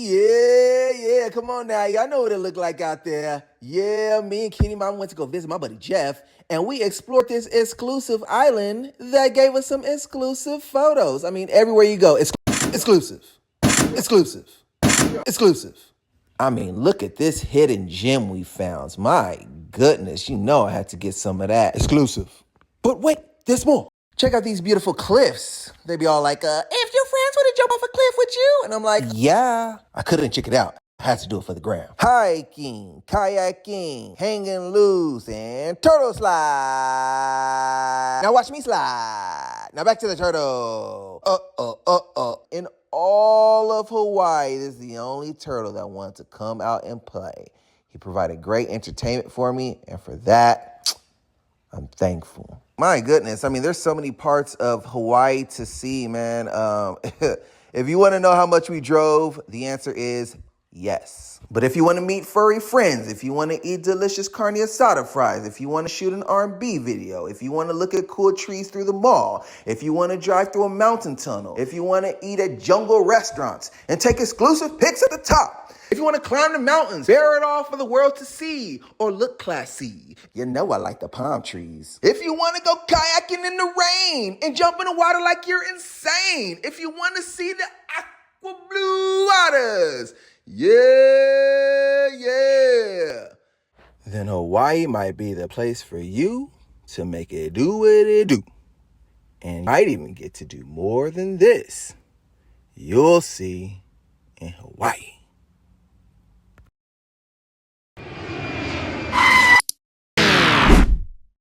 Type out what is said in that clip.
Yeah, come on now. Y'all know what it looked like out there. Yeah, me and Kenny Mom went to go visit my buddy Jeff, and we explored this exclusive island that gave us some exclusive photos. I mean, everywhere you go, it's exclusive, exclusive, exclusive. I mean, look at this hidden gem we found. My goodness, you know I had to get some of that. Exclusive. But wait, there's more. Check out these beautiful cliffs. They be all like, if your friends want to jump off a cliff with you. And I'm like, yeah. I couldn't check it out. I had to do it for the gram. Hiking, kayaking, hanging loose, and turtle slide. Now watch me slide. Now back to the turtle. In all of Hawaii, this is the only turtle that wanted to come out and play. He provided great entertainment for me, and for that, I'm thankful. My goodness, I mean, there's so many parts of Hawaii to see, man. If you want to know how much we drove, the answer is yes. But if you want to meet furry friends, if you want to eat delicious carne asada fries, if you want to shoot an R&B video, if you want to look at cool trees through the mall, if you want to drive through a mountain tunnel, if you want to eat at jungle restaurants and take exclusive pics at the top, if you want to climb the mountains, bear it all for the world to see, or look classy, you know I like the palm trees. If you want to go kayaking in the rain and jump in the water like you're insane, if you want to see the aqua blue waters, yeah, then Hawaii might be the place for you to make it do what it do. And you might even get to do more than this. You'll see in Hawaii.